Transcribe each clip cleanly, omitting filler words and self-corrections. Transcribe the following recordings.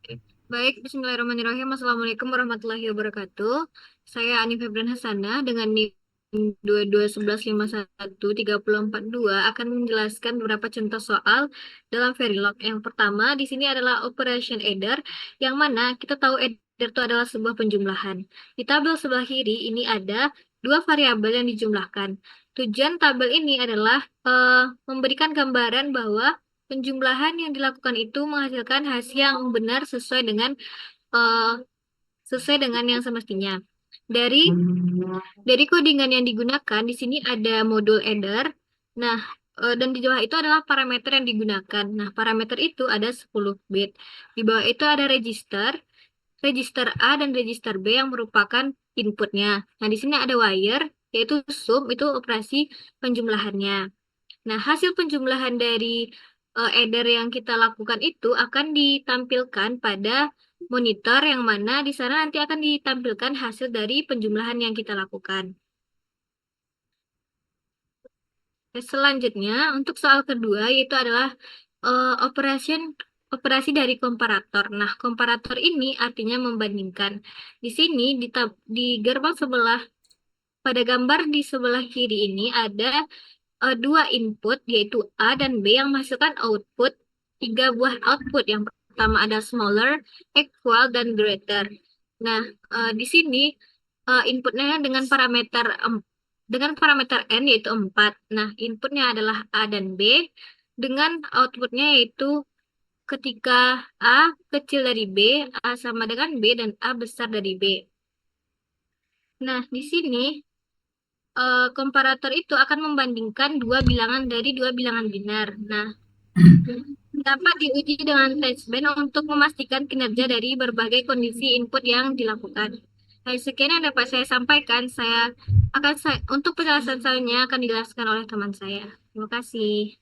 Baik, Bismillahirrahmanirrahim. Assalamualaikum warahmatullahi wabarakatuh. Saya Anif Febran Hasanah dengan NIM 2211513042 akan menjelaskan beberapa contoh soal dalam Verilog. Yang pertama di sini adalah operation adder, yang mana kita tahu adder itu adalah sebuah penjumlahan. Di tabel sebelah kiri ini ada dua variabel yang dijumlahkan. Tujuan tabel ini adalah memberikan gambaran bahwa penjumlahan yang dilakukan itu menghasilkan hasil yang benar eh, sesuai dengan yang semestinya. Dari codingan yang digunakan di sini ada modul adder. Nah, dan di bawah itu adalah parameter yang digunakan. Nah, parameter itu ada 10 bit. Di bawah itu ada register A dan register B yang merupakan inputnya. Nah, di sini ada wire, yaitu sum, itu operasi penjumlahannya. Nah, hasil penjumlahan dari adder yang kita lakukan itu akan ditampilkan pada monitor, yang mana di sana nanti akan ditampilkan hasil dari penjumlahan yang kita lakukan. Selanjutnya, untuk soal kedua yaitu adalah operasi dari komparator. Nah, komparator ini artinya membandingkan. Di sini di gerbang sebelah, pada gambar di sebelah kiri ini ada dua input yaitu A dan B yang menghasilkan output, tiga buah output. Yang pertama ada smaller, equal, dan greater. Nah, di sini inputnya dengan parameter n yaitu 4. Nah, inputnya adalah A dan B dengan outputnya yaitu ketika A kecil dari B, A sama dengan B, dan A besar dari B. Nah, di sini komparator itu akan membandingkan dua bilangan dari dua bilangan binar. Nah, dapat diuji dengan testbed untuk memastikan kinerja dari berbagai kondisi input yang dilakukan. Nah, sekian yang dapat saya sampaikan. Untuk penjelasan selanjutnya akan dijelaskan oleh teman saya. Terima kasih.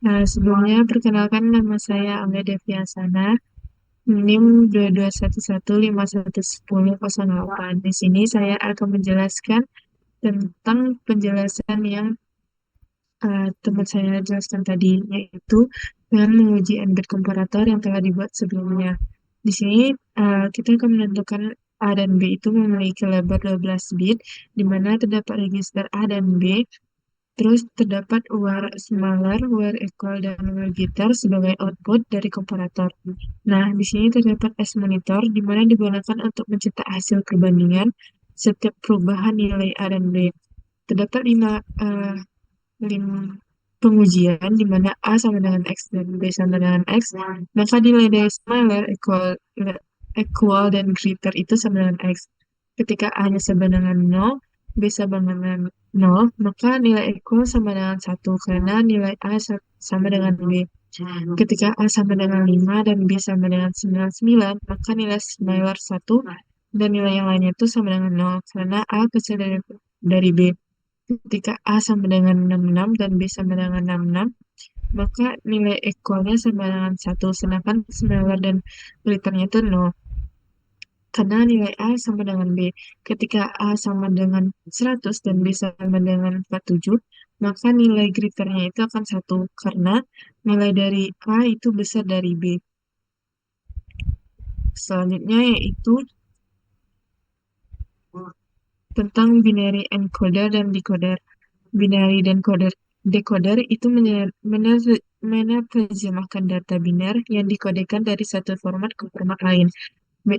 Nah, sebelumnya perkenalkan nama saya Angga Deviasana, NIM 2211511008. Di sini saya akan menjelaskan tentang penjelasan yang teman saya jelaskan tadi, yaitu dengan menguji n-bit komparator yang telah dibuat sebelumnya. Di sini kita akan menentukan A dan B itu memiliki lebar 12 bit, di mana terdapat register A dan B. Terus terdapat where smaller, where equal, dan where greater sebagai output dari komparator. Nah, di sini terdapat S monitor, di mana digunakan untuk mencetak hasil perbandingan setiap perubahan nilai A dan B. Terdapat lima pengujian, di mana A sama dengan X dan B sama dengan X, maka nilai dari smaller, equal, dan greater itu sama dengan X. Ketika A-nya sama dengan 0, B sama dengan 0, maka nilai equal sama dengan 1 karena nilai A sama dengan B. Ketika A sama dengan 5 dan B sama dengan 99, maka nilai smaller 1 dan nilai yang lainnya itu sama dengan 0 karena A kecil dari B. ketika A sama dengan 66 dan B sama dengan 66, maka nilai equalnya sama dengan 1, sedangkan smaller dan greaternya itu 0. Karena nilai A sama dengan B. Ketika A sama dengan 100 dan B sama dengan 47, maka nilai greaternya itu akan 1, karena nilai dari A itu besar dari B. Selanjutnya yaitu tentang binary encoder dan decoder. Binary dan decoder itu menerjemahkan data biner yang dikodekan dari satu format ke format lain.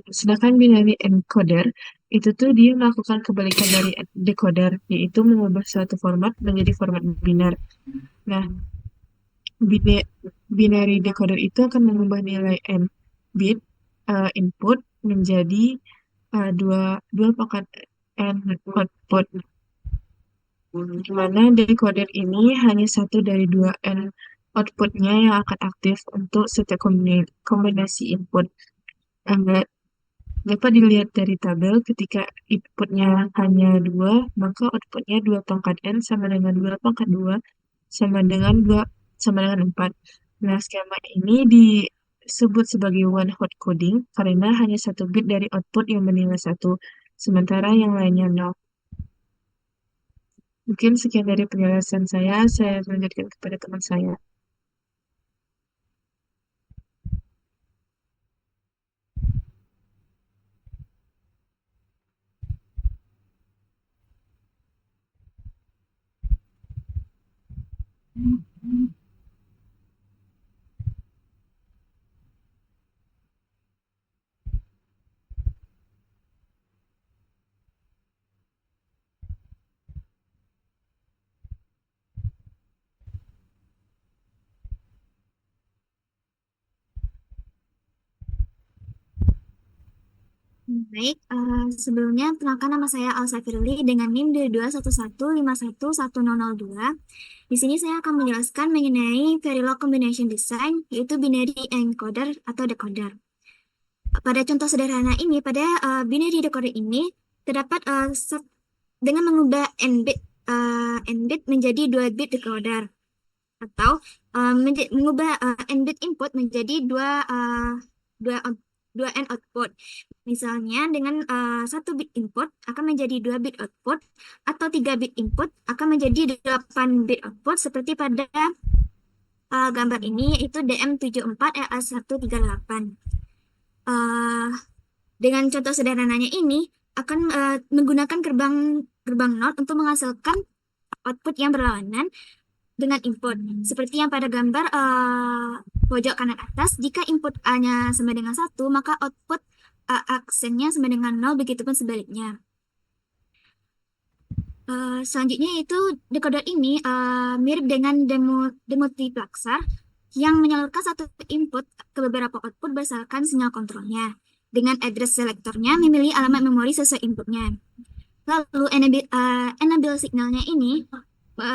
Sedangkan binary encoder itu tuh dia melakukan kebalikan dari decoder, yaitu mengubah suatu format menjadi format biner. Nah, binary decoder itu akan mengubah nilai n bit input menjadi dua dua pangkat n output, di mana decoder ini hanya satu dari dua n outputnya yang akan aktif untuk setiap kombinasi input. Eh, Dapat dilihat dari tabel, ketika inputnya hanya 2, maka outputnya 2 pangkat N sama dengan 2 pangkat 2 sama dengan 4. Nah, skema ini disebut sebagai one hot coding karena hanya satu bit dari output yang bernilai 1, sementara yang lainnya 0. Mungkin sekian dari penjelasan saya lanjutkan kepada teman saya. Baik, sebelumnya perkenalkan nama saya Alsa Firly dengan NIM 211151102. Di sini saya akan menjelaskan mengenai Verilog Combination Design, yaitu binary encoder atau decoder. Pada contoh sederhana ini, pada binary decoder ini terdapat dengan mengubah n bit menjadi 2 bit decoder, atau mengubah n bit input menjadi 2 n output. Misalnya dengan 1 bit input akan menjadi 2 bit output, atau 3 bit input akan menjadi 8 bit output, seperti pada gambar ini, yaitu DM74LS138. Dengan contoh sederhananya ini akan menggunakan gerbang NOT untuk menghasilkan output yang berlawanan dengan input. Seperti yang pada gambar pojok kanan atas, jika input A-nya sama dengan 1, maka output aksennya sama dengan 0, begitupun sebaliknya. Selanjutnya itu decoder ini mirip dengan demultiplexer yang menyalurkan satu input ke beberapa output berdasarkan sinyal kontrolnya. Dengan address selektornya memilih alamat memori sesuai inputnya. Lalu enable signalnya ini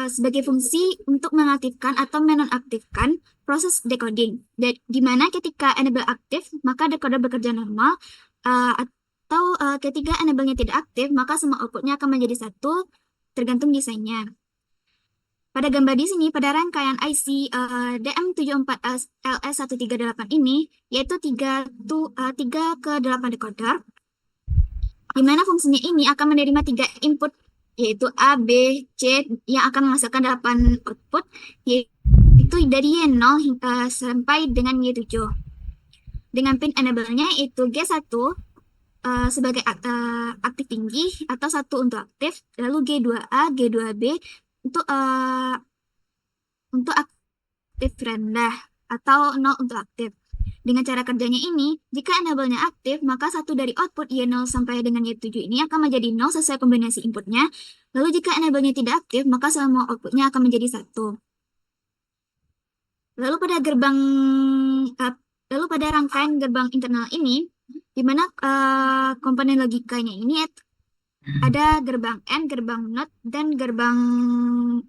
sebagai fungsi untuk mengaktifkan atau menonaktifkan proses decoding. Di mana ketika enable aktif, maka decoder bekerja normal, atau ketika enable-nya tidak aktif, maka semua outputnya akan menjadi satu, tergantung desainnya. Pada gambar di sini, pada rangkaian IC DM74LS138 ini, yaitu 3 ke 8 decoder, di mana fungsinya ini akan menerima 3 input, yaitu A, B, C, yang akan menghasilkan 8 output, yaitu dari Y0 sampai dengan Y7. Dengan pin enable-nya itu G1 sebagai aktif tinggi atau 1 untuk aktif, lalu G2A, G2B untuk aktif rendah atau 0 untuk aktif. Dengan cara kerjanya ini, jika enable-nya aktif, maka satu dari output Y0 sampai dengan Y7 ini akan menjadi 0 sesuai kombinasi inputnya. Lalu jika enable-nya tidak aktif, maka semua outputnya akan menjadi 1. Lalu pada rangkaian gerbang internal ini, di mana komponen logikanya ini ada gerbang N, gerbang NOT, dan gerbang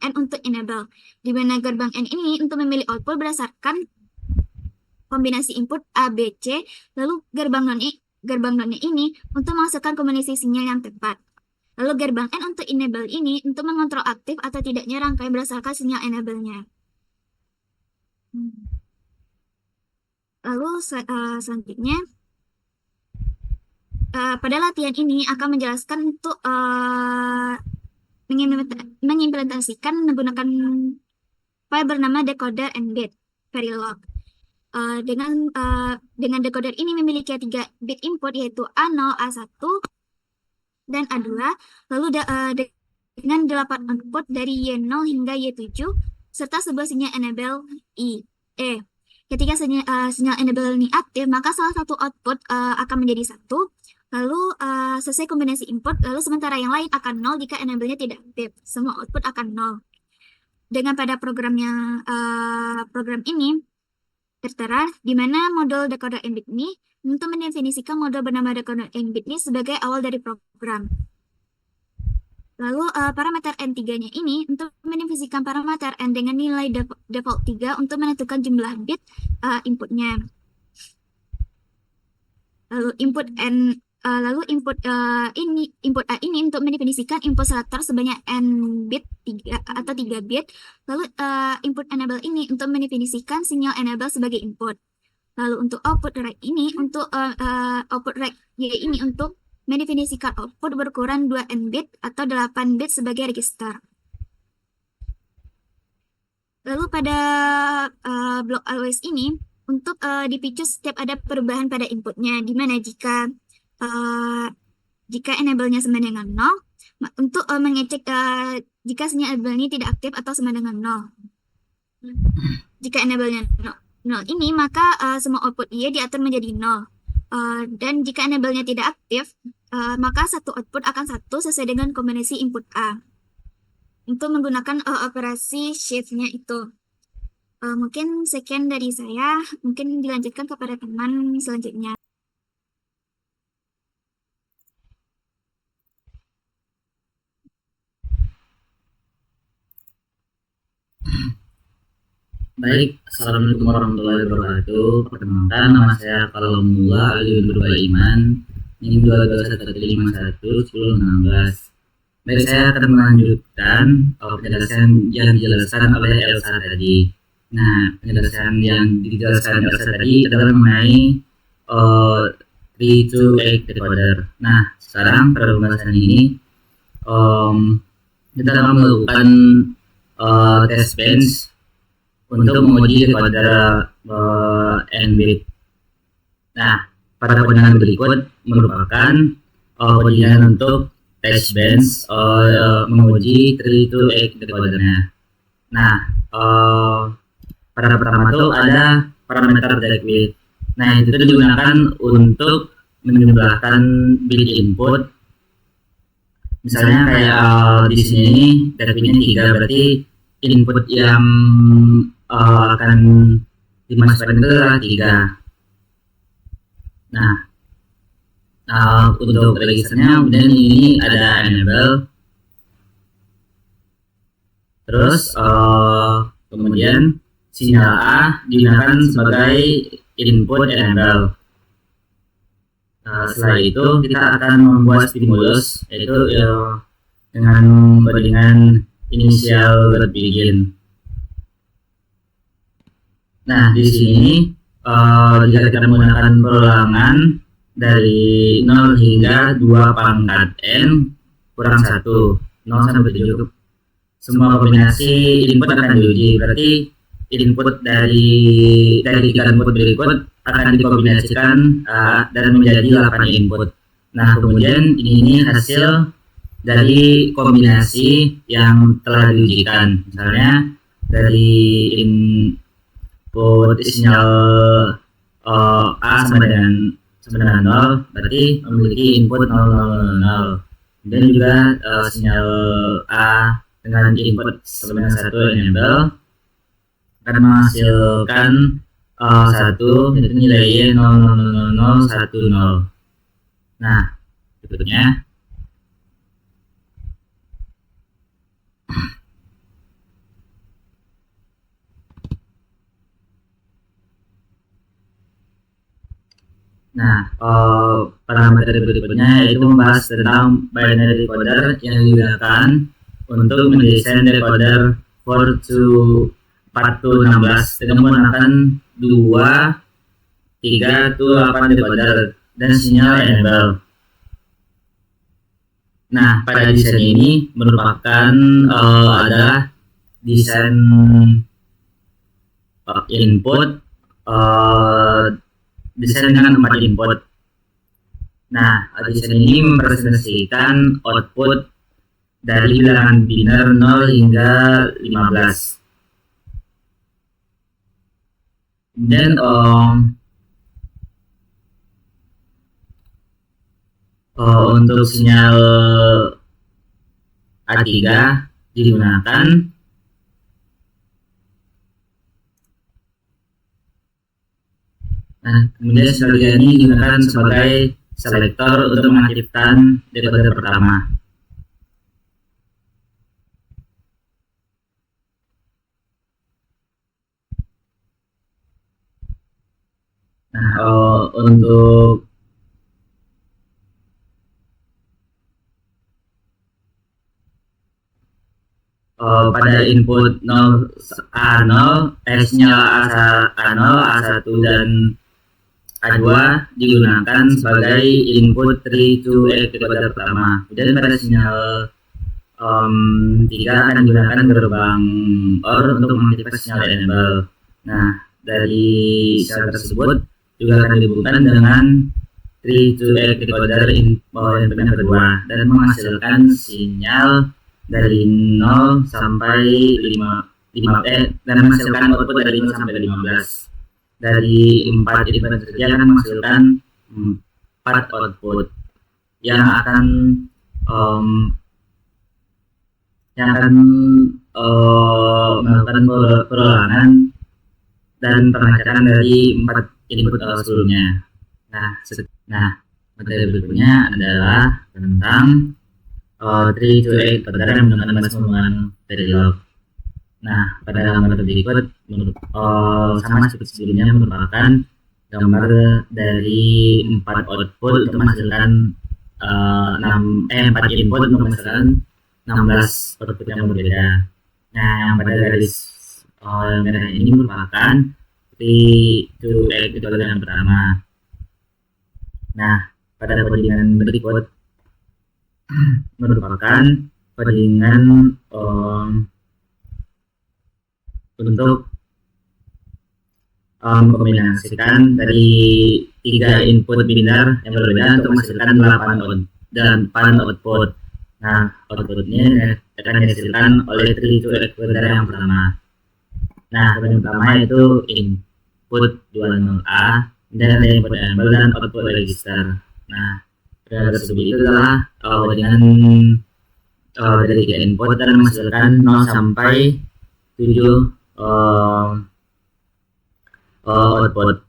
N untuk enable. Di mana gerbang N ini untuk memilih output berdasarkan kombinasi input A, B, C, lalu gerbang non-nya ini untuk menghasilkan kombinasi sinyal yang tepat. Lalu gerbang N untuk enable ini untuk mengontrol aktif atau tidaknya rangkaian berdasarkan sinyal enable-nya. Lalu selanjutnya, pada latihan ini akan menjelaskan untuk mengimplementasikan menggunakan file bernama decoder and bit Verilog. Dengan decoder ini memiliki 3 bit input yaitu A0, A1, dan A2, lalu dengan 8 output dari Y0 hingga Y7, serta sebuah sinyal enable I. Ketika sinyal enable ini aktif, maka salah satu output akan menjadi 1, lalu sesuai kombinasi input, lalu sementara yang lain akan 0 jika enable-nya tidak aktif. Semua output akan 0. Dengan pada program ini tertera di mana modul decoder and bit ini untuk mendefinisikan modul bernama decoder and bit ini sebagai awal dari program. Lalu parameter N3-nya ini untuk mendefinisikan parameter N dengan nilai default 3 untuk menentukan jumlah bit inputnya. Lalu input A ini untuk mendefinisikan input selector sebanyak N bit 3 atau 3 bit. Lalu input enable ini untuk mendefinisikan sinyal enable sebagai input. Lalu untuk output rec ini output rec Y ini untuk mendefinisikan output berukuran 2 N bit atau 8 bit sebagai register. Lalu pada blok always ini untuk dipicu setiap ada perubahan pada inputnya, di mana jika enable-nya sama dengan 0, untuk mengecek jika sinyal enable ini tidak aktif atau sama dengan 0. Jika enable-nya 0 ini, maka semua output Y diatur menjadi 0. Dan jika enable-nya tidak aktif, maka satu output akan 1 sesuai dengan kombinasi input A. Untuk menggunakan operasi shift-nya itu. Mungkin sekian dari saya, mungkin dilanjutkan kepada teman selanjutnya. Baik, Assalamualaikum warahmatullahi wabarakatuh. Perkenalkan, nama saya Kalamullah Ali Iman, NIM 221511016. Baik, saya akan melanjutkan penjelasan yang dijelaskan oleh Elsa tadi. Nah, penjelasan yang dijelaskan Elsa tadi adalah mengenai 3 to 8 decoder. Nah, sekarang pada pembahasan ini kita akan melakukan test bench untuk menguji kepada N-bit. Nah, pada pertanyaan berikut merupakan ujian untuk test bench menguji 3 to 8 decodernya. Nah, pada pertama itu ada parameter direct bit. Nah, itu digunakan untuk menjumlahkan bit input. Misalnya kayak di sini direct bitnya 3, berarti input yang akan dimasukkan itu adalah 3. Nah, untuk registernya kemudian ini ada enable. Terus kemudian sinyal A digunakan sebagai input enable. Setelah itu kita akan membuat stimulus, yaitu dengan codingan inisial begin. Nah, di sini jika kita menggunakan perulangan dari 0 hingga 2 pangkat N kurang 1, 0 sampai 7, semua kombinasi input akan diuji. Berarti input dari 3 input berikut akan dikombinasikan dan menjadi 8 input. Nah, kemudian ini hasil dari kombinasi yang telah diujikan. Misalnya dari input sinyal A sama dengan 0, berarti memiliki input 000. Dan juga sinyal A dengan input sama dengan 1 enable akan menghasilkan 1, itu nilainya 00010. Nah, berikutnya Nah, pada materi berikutnya yaitu membahas tentang binary decoder yang digunakan untuk mendesain decoder 4 to 16 dengan menggunakan 2, 3 to 8 decoder dan sinyal enable. Nah, pada desain ini merupakan adalah desain input, desain dengan 4 input. Nah, desain ini mempresentasikan output dari bilangan biner 0 hingga 15. Kemudian untuk sinyal A3 digunakan kemudian sinyal A3 ini digunakan sebagai selektor untuk mengaktifkan decoder pertama. Nah, untuk pada input 0 A0, sinyal A0, A1 dan A2 digunakan sebagai input 3 to 8 decoder pertama. Kemudian pada sinyal 3 akan digunakan gerbang OR untuk mengaktifkan sinyal enable. Nah, dari sinyal tersebut juga akan dihubungkan dengan 3 to 8 decoder input yang kedua dan menghasilkan sinyal dari 0 sampai 5 dan menghasilkan output dari 0 sampai 15. Dari 4 input saja akan menghasilkan 4 output yang akan melakukan perulangan dan pengacaran dari 4 input sebelumnya. Nah, materi berikutnya adalah tentang 3 to 8 decoder yang menggunakan basis pembangunan Verilog. Nah, pada gambar berikut sama seperti sebelumnya merupakan gambar dari 4 output untuk menghasilkan 4 input untuk menghasilkan 16 output yang berbeda. Nah, yang pada garis merah ini merupakan 3 to 8 decoder yang pertama. Nah, pada codingan berikut merupakan codingan untuk mengkombinasikan dari 3 input biner yang berbeda untuk menghasilkan 8 output. Nah, outputnya akan dihasilkan oleh 3 to 8 decoder yang pertama. Nah, yang pertama itu input 20A dan ada input enable dan output register. Nah, pada tersebut itu adalah dengan dari 3 input dan menghasilkan 0 sampai 7 output.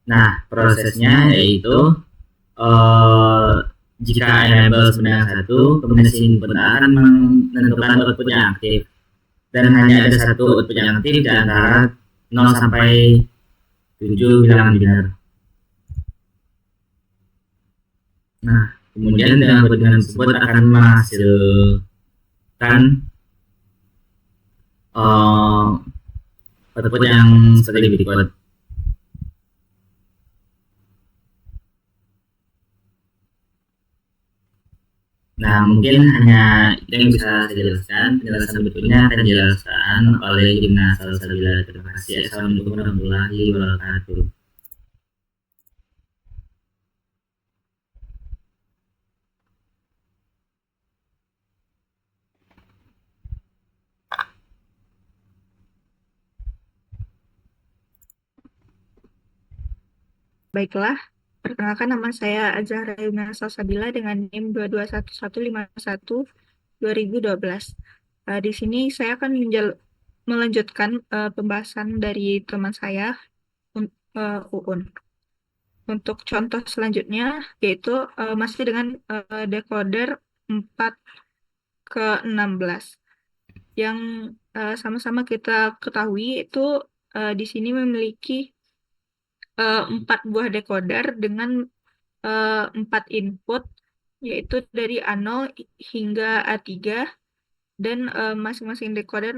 Nah, prosesnya yaitu jika enable sebenarnya 1, kombinasi input akan menentukan output yang aktif dan hanya ada 1 output yang aktif di antara 0 sampai 7 bilangan biner. Nah, kemudian dengan codingan tersebut akan menghasilkan output yang seperti berikut. Nah, mungkin hanya itu yang bisa saya jelaskan. Penjelasan berikutnya akan dijelaskan oleh Gimnas Salsabila. Terima kasih. Assalamualaikum warahmatullahi wabarakatuh. Baiklah, perkenalkan nama saya Azahra Yumna Salsabila dengan NIM 221151-2012. Di sini saya akan melanjutkan pembahasan dari teman saya, Uun. Untuk contoh selanjutnya, yaitu masih dengan decoder 4 ke 16. Yang sama-sama kita ketahui itu di sini memiliki 4 buah decoder dengan 4 input, yaitu dari A0 hingga A3, dan masing-masing decoder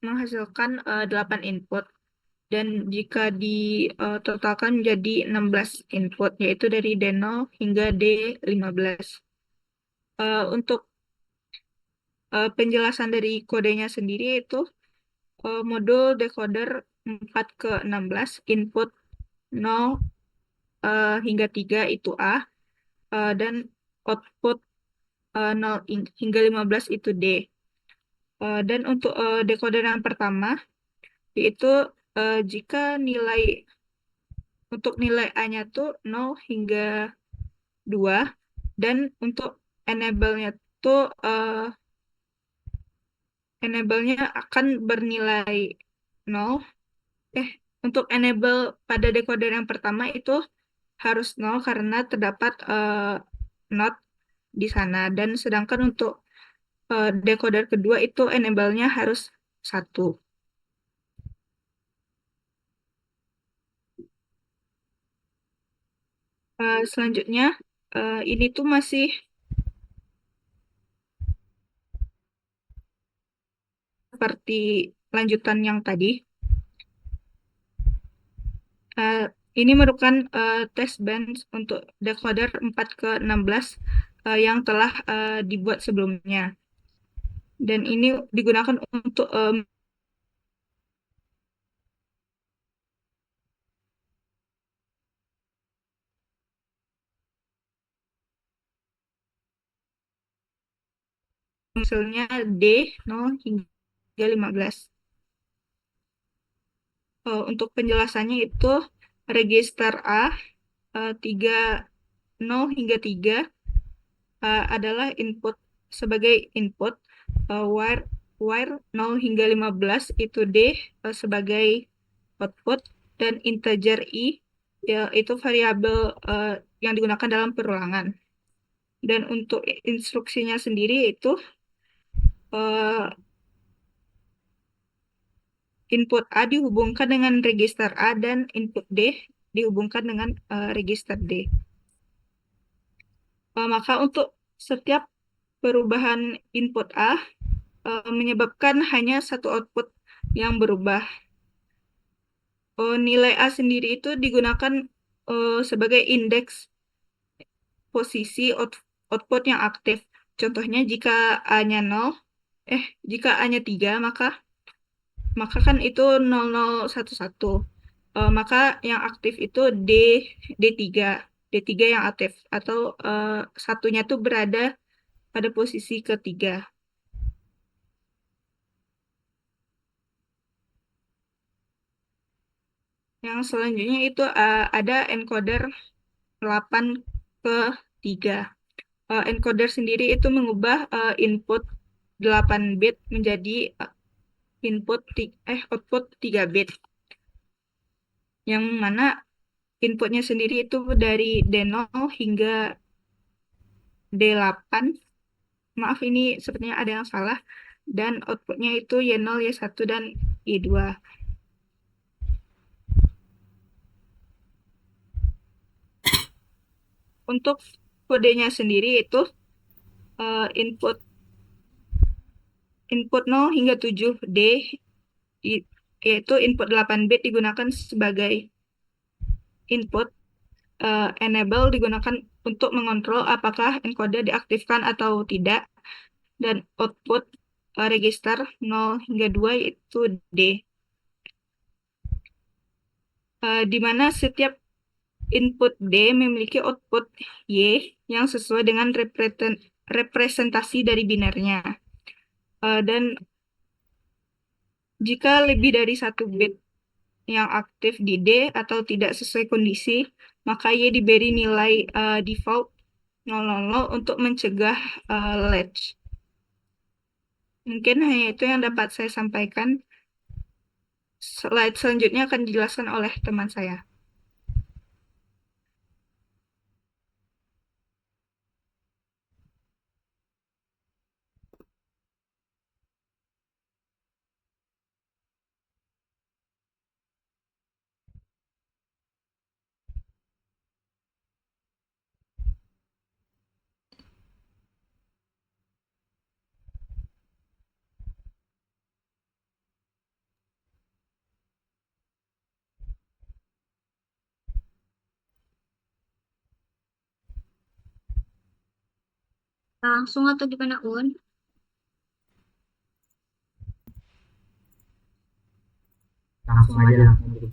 menghasilkan 8 input. Dan jika ditotalkan menjadi 16 input, yaitu dari D0 hingga D15. Untuk penjelasan dari kodenya sendiri itu modul decoder 4 ke 16, input 0 hingga 3 itu A, dan output 0 hingga 15 itu D. Dan untuk decoder yang pertama, yaitu jika untuk nilai A-nya tuh 0 hingga 2, dan untuk enable-nya tuh enable-nya akan bernilai 0. Untuk enable pada decoder yang pertama itu harus 0 karena terdapat not di sana, dan sedangkan untuk decoder kedua itu enable-nya harus 1. Selanjutnya, ini tuh masih seperti lanjutan yang tadi. Ini merupakan test bench untuk decoder 4 ke 16 yang telah dibuat sebelumnya. Dan ini digunakan untuk misalnya D0 hingga 15. Untuk penjelasannya itu register A 0 hingga 3 adalah input sebagai input, wire 0 hingga 15 itu D sebagai output, dan integer I itu variabel yang digunakan dalam perulangan. Dan untuk instruksinya sendiri itu input A dihubungkan dengan register A dan input D dihubungkan dengan register D. Maka untuk setiap perubahan input A menyebabkan hanya satu output yang berubah. Nilai A sendiri itu digunakan sebagai indeks posisi output yang aktif. Contohnya jika A-nya 0, jika A-nya 3, maka kan itu 0011. Maka yang aktif itu D3. D3 yang aktif, atau satunya tuh berada pada posisi ketiga. Yang selanjutnya itu ada encoder 8 ke 3. Encoder sendiri itu mengubah input 8 bit menjadi output 3 bit. Yang mana inputnya sendiri itu dari D0 hingga D8. Maaf, ini sepertinya ada yang salah. Dan outputnya itu Y0, Y1, dan Y2. Untuk kodenya sendiri itu input 0 hingga 7D, yaitu input 8 bit digunakan sebagai input. Enable digunakan untuk mengontrol apakah encoder diaktifkan atau tidak, dan output register 0 hingga 2 yaitu D. Di mana setiap input D memiliki output Y yang sesuai dengan representasi dari binernya. Dan jika lebih dari 1 bit yang aktif di D atau tidak sesuai kondisi, maka Y diberi nilai default 000 untuk mencegah latch. Mungkin hanya itu yang dapat saya sampaikan. Slide selanjutnya akan dijelaskan oleh teman saya. Langsung atau gimana, Un? Langsung aja langsung aja.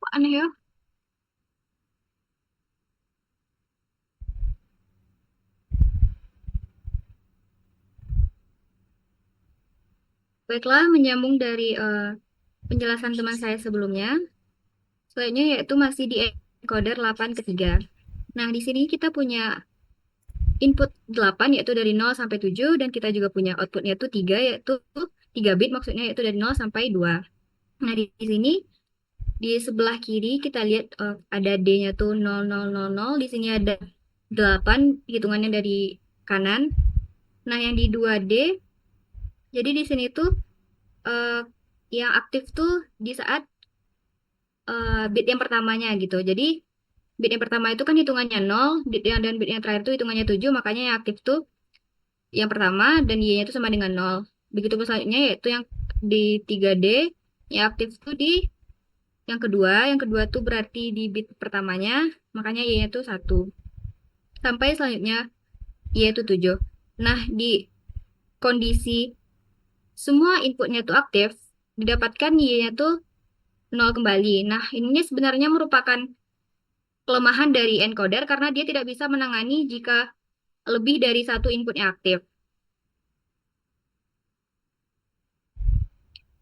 Kok aneh ya? Baiklah, menyambung dari penjelasan teman saya sebelumnya. Selanjutnya yaitu masih di encoder 8 ke 3. Nah, di sini kita punya input 8 yaitu dari 0 sampai 7 dan kita juga punya outputnya itu 3 yaitu 3 bit maksudnya yaitu dari 0 sampai 2. Nah, di sini di sebelah kiri kita lihat ada D-nya tuh 0000, di sini ada 8 hitungannya dari kanan. Nah, yang di 2D jadi di sini tuh yang aktif tuh di saat bit yang pertamanya gitu. Jadi bit yang pertama itu kan hitungannya 0, dan bit yang terakhir itu hitungannya 7, makanya yang aktif tuh yang pertama dan Y-nya itu sama dengan 0. Begitu pun selanjutnya yaitu yang di 3D, yang aktif tuh di yang kedua tuh berarti di bit pertamanya, makanya Y-nya itu 1. Sampai selanjutnya Y itu 7. Nah, di kondisi semua inputnya tuh aktif, didapatkan Y-nya tuh 0 kembali. Nah, ini sebenarnya merupakan kelemahan dari encoder karena dia tidak bisa menangani jika lebih dari satu inputnya aktif.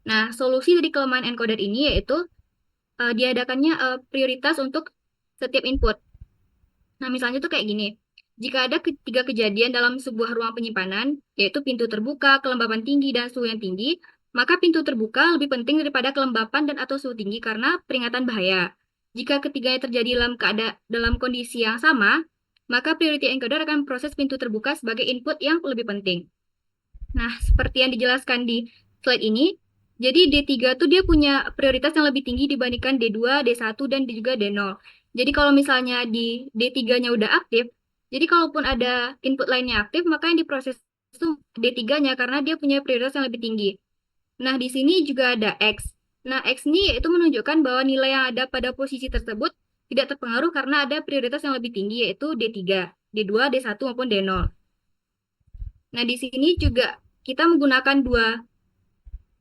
Nah, solusi dari kelemahan encoder ini yaitu diadakannya prioritas untuk setiap input. Nah, misalnya tuh kayak gini. Jika ada tiga kejadian dalam sebuah ruang penyimpanan, yaitu pintu terbuka, kelembapan tinggi, dan suhu yang tinggi, maka pintu terbuka lebih penting daripada kelembapan dan atau suhu tinggi karena peringatan bahaya. Jika ketiganya terjadi dalam kondisi yang sama, maka priority encoder akan proses pintu terbuka sebagai input yang lebih penting. Nah, seperti yang dijelaskan di slide ini, jadi D3 tuh dia punya prioritas yang lebih tinggi dibandingkan D2, D1, dan juga D0. Jadi kalau misalnya di D3-nya udah aktif, jadi kalaupun ada input lainnya aktif, maka yang diproses itu D3-nya karena dia punya prioritas yang lebih tinggi. Nah, di sini juga ada X. Nah, X ini itu menunjukkan bahwa nilai yang ada pada posisi tersebut tidak terpengaruh karena ada prioritas yang lebih tinggi yaitu D3, D2, D1 maupun D0. Nah, di sini juga kita menggunakan dua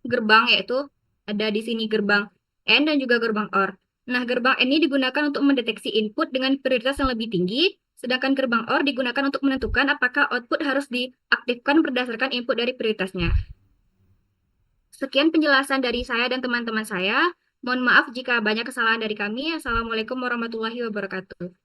gerbang yaitu ada di sini gerbang N dan juga gerbang OR. Nah, gerbang N ini digunakan untuk mendeteksi input dengan prioritas yang lebih tinggi, sedangkan gerbang OR digunakan untuk menentukan apakah output harus diaktifkan berdasarkan input dari prioritasnya. Sekian penjelasan dari saya dan teman-teman saya. Mohon maaf jika banyak kesalahan dari kami. Assalamualaikum warahmatullahi wabarakatuh.